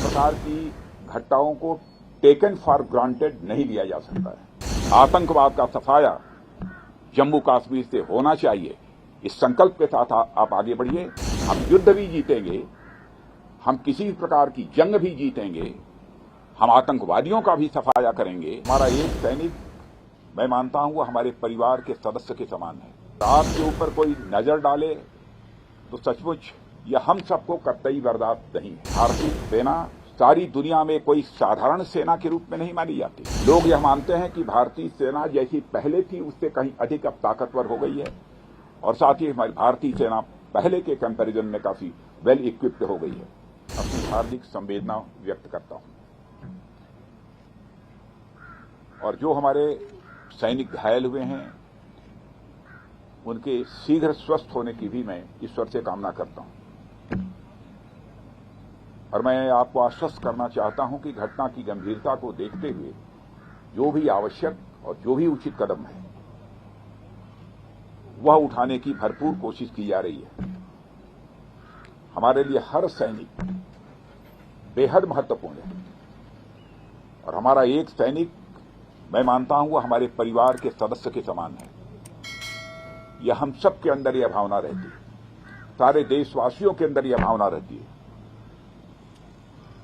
प्रकार की घटनाओं को टेकन फॉर ग्रांटेड नहीं लिया जा सकता है। आतंकवाद का सफाया जम्मू कश्मीर से होना चाहिए। इस संकल्प के साथ आप आगे बढ़िए। हम युद्ध भी जीतेंगे, हम किसी भी प्रकार की जंग भी जीतेंगे, हम आतंकवादियों का भी सफाया करेंगे। हमारा एक सैनिक, मैं मानता हूं, वो हमारे परिवार के सदस्य के समान है। आपके ऊपर कोई नजर डाले तो सचमुच यह हम सबको कतई बर्दाश्त नहीं है। भारतीय सेना सारी दुनिया में कोई साधारण सेना के रूप में नहीं मानी जाती। लोग यह मानते हैं कि भारतीय सेना जैसी पहले थी उससे कहीं अधिक अब ताकतवर हो गई है, और साथ ही हमारी भारतीय सेना पहले के कंपैरिजन में काफी वेल इक्विप्ड हो गई है। अपनी हार्दिक संवेदना व्यक्त करता हूं, और जो हमारे सैनिक घायल हुए हैं उनके शीघ्र स्वस्थ होने की भी मैं ईश्वर से कामना करता हूं। और मैं आपको आश्वस्त करना चाहता हूं कि घटना की गंभीरता को देखते हुए जो भी आवश्यक और जो भी उचित कदम है वह उठाने की भरपूर कोशिश की जा रही है। हमारे लिए हर सैनिक बेहद महत्वपूर्ण है, और हमारा एक सैनिक, मैं मानता हूं, वह हमारे परिवार के सदस्य के समान है। यह हम सब के अंदर यह भावना रहती है, सारे देशवासियों के अंदर यह भावना रहती है।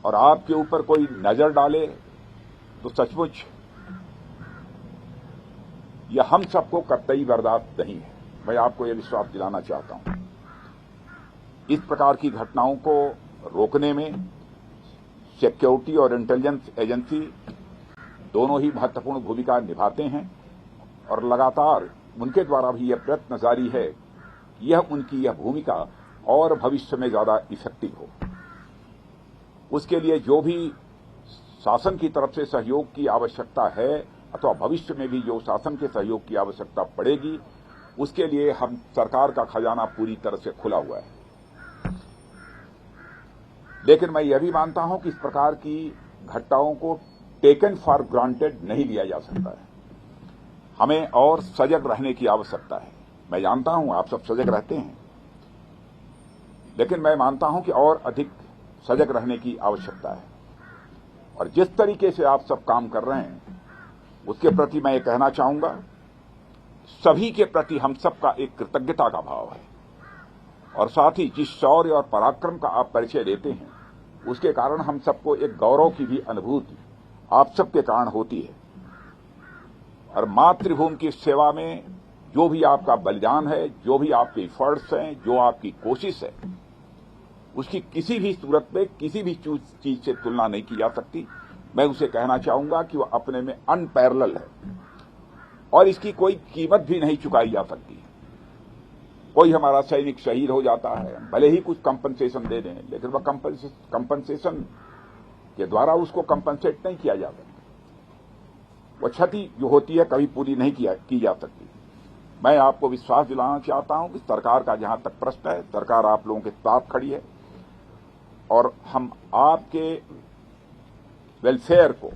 और आपके ऊपर कोई नजर डाले तो सचमुच यह हम सबको कतई बर्दाश्त नहीं है। मैं आपको यह विश्वास दिलाना चाहता हूं। इस प्रकार की घटनाओं को रोकने में सिक्योरिटी और इंटेलिजेंस एजेंसी दोनों ही महत्वपूर्ण भूमिका निभाते हैं, और लगातार उनके द्वारा भी यह प्रयत्न जारी है कि यह उनकी यह भूमिका और भविष्य में ज्यादा इफेक्टिव हो। उसके लिए जो भी शासन की तरफ से सहयोग की आवश्यकता है, अथवा भविष्य में भी जो शासन के सहयोग की आवश्यकता पड़ेगी, उसके लिए हम सरकार का खजाना पूरी तरह से खुला हुआ है। लेकिन मैं यह भी मानता हूं कि इस प्रकार की घटनाओं को टेकन फॉर ग्रांटेड नहीं लिया जा सकता है। हमें और सजग रहने की आवश्यकता है। मैं जानता हूं आप सब सजग रहते हैं, लेकिन मैं मानता हूं कि और अधिक सजग रहने की आवश्यकता है। और जिस तरीके से आप सब काम कर रहे हैं उसके प्रति मैं ये कहना चाहूंगा, सभी के प्रति हम सबका एक कृतज्ञता का भाव है। और साथ ही जिस शौर्य और पराक्रम का आप परिचय देते हैं उसके कारण हम सबको एक गौरव की भी अनुभूति आप सबके कारण होती है। और मातृभूमि की सेवा में जो भी आपका बलिदान है, जो भी आपके एफर्ट्स हैं, जो आपकी कोशिश है, उसकी किसी भी सूरत में किसी भी चीज से तुलना नहीं की जा सकती। मैं उसे कहना चाहूंगा कि वह अपने में अनपैरेलल है, और इसकी कोई कीमत भी नहीं चुकाई जा सकती। कोई हमारा सैनिक शहीद हो जाता है, भले ही कुछ कंपनसेशन दे दें, लेकिन वह कंपनसेशन के द्वारा उसको कंपनसेट नहीं किया जा सकता। वह क्षति जो होती है कभी पूरी नहीं की जा सकती। मैं आपको विश्वास दिलाना चाहता हूं कि सरकार का जहां तक प्रश्न है, सरकार आप लोगों के साथ खड़ी है, और हम आपके वेलफेयर को,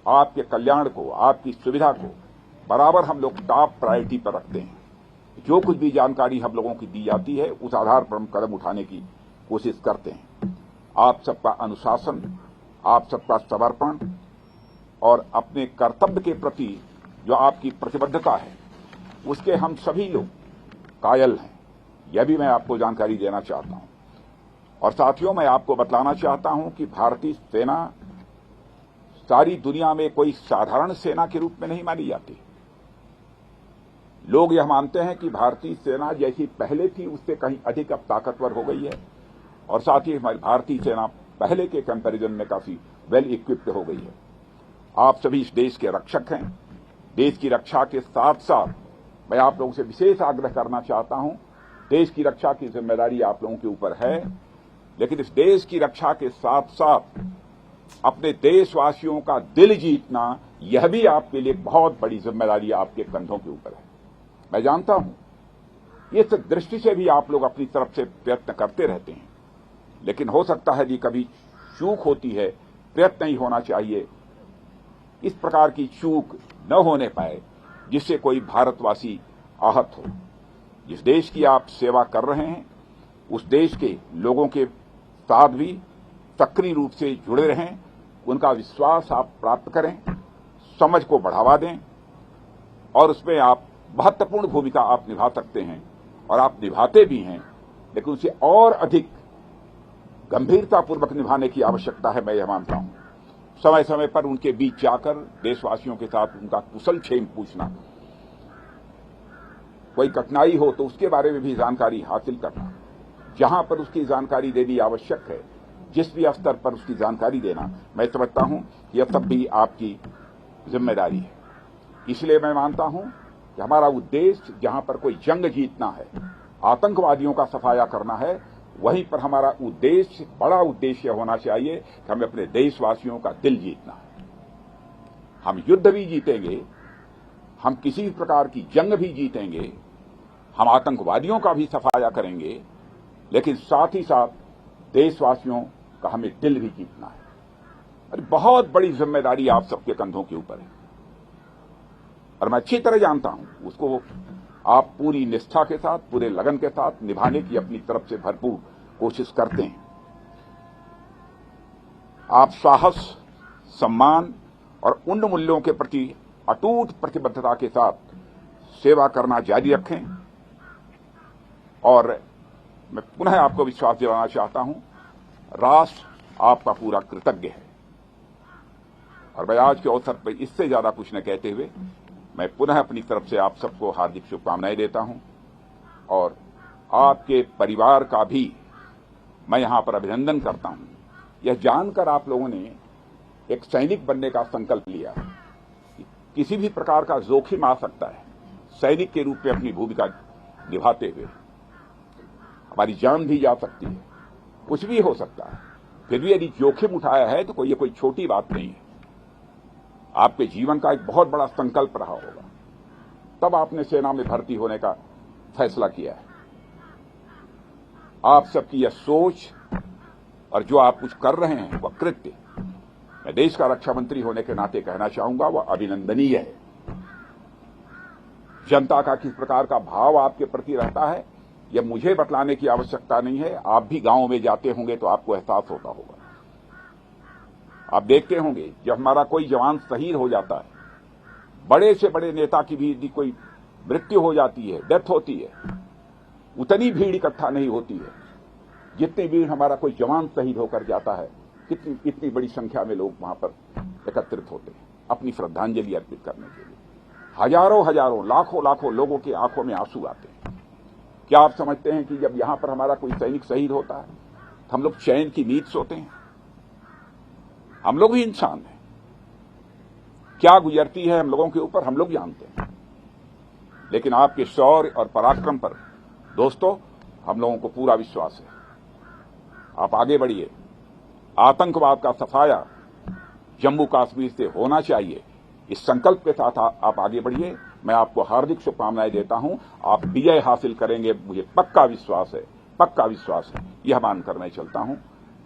आपके कल्याण को, आपकी सुविधा को बराबर हम लोग टॉप प्रायोरिटी पर रखते हैं। जो कुछ भी जानकारी हम लोगों की दी जाती है उस आधार पर हम कदम उठाने की कोशिश करते हैं। आप सबका अनुशासन, आप सबका समर्पण और अपने कर्तव्य के प्रति जो आपकी प्रतिबद्धता है उसके हम सभी लोग कायल हैं, यह भी मैं आपको जानकारी देना चाहता हूं। और साथियों, मैं आपको बतलाना चाहता हूं कि भारतीय सेना सारी दुनिया में कोई साधारण सेना के रूप में नहीं मानी जाती। लोग यह मानते हैं कि भारतीय सेना जैसी पहले थी उससे कहीं अधिक अब ताकतवर हो गई है, और साथ ही हमारी भारतीय सेना पहले के कंपैरिजन में काफी वेल इक्विप्ड हो गई है। आप सभी इस देश के रक्षक हैं। देश की रक्षा के साथ साथ मैं आप लोगों से विशेष आग्रह करना चाहता हूं, देश की रक्षा की जिम्मेदारी आप लोगों के ऊपर है, लेकिन इस देश की रक्षा के साथ साथ अपने देशवासियों का दिल जीतना, यह भी आपके लिए बहुत बड़ी जिम्मेदारी आपके कंधों के ऊपर है। मैं जानता हूं इस दृष्टि से भी आप लोग अपनी तरफ से प्रयत्न करते रहते हैं, लेकिन हो सकता है कि कभी चूक होती है, प्रयत्न नहीं होना चाहिए। इस प्रकार की चूक न होने पाए जिससे कोई भारतवासी आहत हो। जिस देश की आप सेवा कर रहे हैं उस देश के लोगों के साथ भी सक्रिय रूप से जुड़े रहें, उनका विश्वास आप प्राप्त करें, समझ को बढ़ावा दें और उसमें आप महत्वपूर्ण भूमिका आप निभा सकते हैं और आप निभाते भी हैं, लेकिन उसे और अधिक गंभीरतापूर्वक निभाने की आवश्यकता है। मैं यह मानता हूं समय समय पर उनके बीच जाकर देशवासियों के साथ उनका कुशल क्षेम पूछना, कोई कठिनाई हो तो उसके बारे में भी जानकारी हासिल करना, जहां पर उसकी जानकारी देनी आवश्यक है, जिस भी स्तर पर उसकी जानकारी देना, मैं समझता हूं यह सब भी आपकी जिम्मेदारी है। इसलिए मैं मानता हूं कि हमारा उद्देश्य जहां पर कोई जंग जीतना है, आतंकवादियों का सफाया करना है, वहीं पर हमारा उद्देश्य, बड़ा उद्देश्य होना चाहिए कि हमें अपने देशवासियों का दिल जीतना है। हम युद्ध भी जीतेंगे, हम किसी भी प्रकार की जंग भी जीतेंगे, हम आतंकवादियों का भी सफाया करेंगे, लेकिन साथ ही साथ देशवासियों का हमें दिल भी जीतना है। और बहुत बड़ी जिम्मेदारी आप सबके कंधों के ऊपर है और मैं अच्छी तरह जानता हूं उसको आप पूरी निष्ठा के साथ, पूरे लगन के साथ निभाने की अपनी तरफ से भरपूर कोशिश करते हैं। आप साहस, सम्मान और उन मूल्यों के प्रति अटूट प्रतिबद्धता के साथ सेवा करना जारी रखें और मैं पुनः आपको विश्वास दिलाना चाहता हूं, राष्ट्र आपका पूरा कृतज्ञ है। और मैं आज के अवसर पर इससे ज्यादा कुछ न कहते हुए मैं पुनः अपनी तरफ से आप सबको हार्दिक शुभकामनाएं देता हूं और आपके परिवार का भी मैं यहां पर अभिनंदन करता हूं। यह जानकर आप लोगों ने एक सैनिक बनने का संकल्प लिया है। किसी भी प्रकार का जोखिम आ सकता है, सैनिक के रूप में अपनी भूमिका निभाते हुए हमारी जान भी जा सकती है, कुछ भी हो सकता है। फिर भी यदि जोखिम उठाया है तो ये कोई छोटी बात नहीं है, आपके जीवन का एक बहुत बड़ा संकल्प रहा होगा, तब आपने सेना में भर्ती होने का फैसला किया है। आप सबकी यह सोच और जो आप कुछ कर रहे हैं वह कृत्य, मैं देश का रक्षा मंत्री होने के नाते कहना चाहूंगा, वह अभिनंदनीय है। जनता का किस प्रकार का भाव आपके प्रति रहता है यह मुझे बतलाने की आवश्यकता नहीं है। आप भी गांव में जाते होंगे तो आपको एहसास होता होगा। आप देखते होंगे जब हमारा कोई जवान शहीद हो जाता है, बड़े से बड़े नेता की भी यदि कोई मृत्यु हो जाती है, डेथ होती है, उतनी भीड़ इकट्ठा नहीं होती है जितनी भीड़ हमारा कोई जवान शहीद होकर जाता है। इतनी बड़ी संख्या में लोग वहां पर एकत्रित होते हैं अपनी श्रद्धांजलि अर्पित करने के लिए। हजारों हजारों, लाखों लाखों लोगों की आंखों में आंसू आते हैं। क्या आप समझते हैं कि जब यहां पर हमारा कोई सैनिक शहीद होता है तो हम लोग चैन की नींद सोते हैं? हम लोग भी इंसान हैं, क्या गुजरती है हम लोगों के ऊपर हम लोग जानते हैं। लेकिन आपके शौर्य और पराक्रम पर दोस्तों हम लोगों को पूरा विश्वास है। आप आगे बढ़िए, आतंकवाद का सफाया जम्मू कश्मीर से होना चाहिए, इस संकल्प के साथ आप आगे बढ़िए। मैं आपको हार्दिक शुभकामनाएं देता हूं, आप विजय हासिल करेंगे, मुझे पक्का विश्वास है, पक्का विश्वास है। यह मानकर मैं चलता हूं।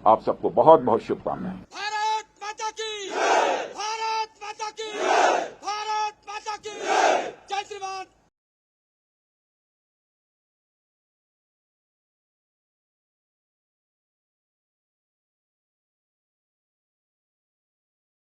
आप सबको बहुत बहुत शुभकामनाएं।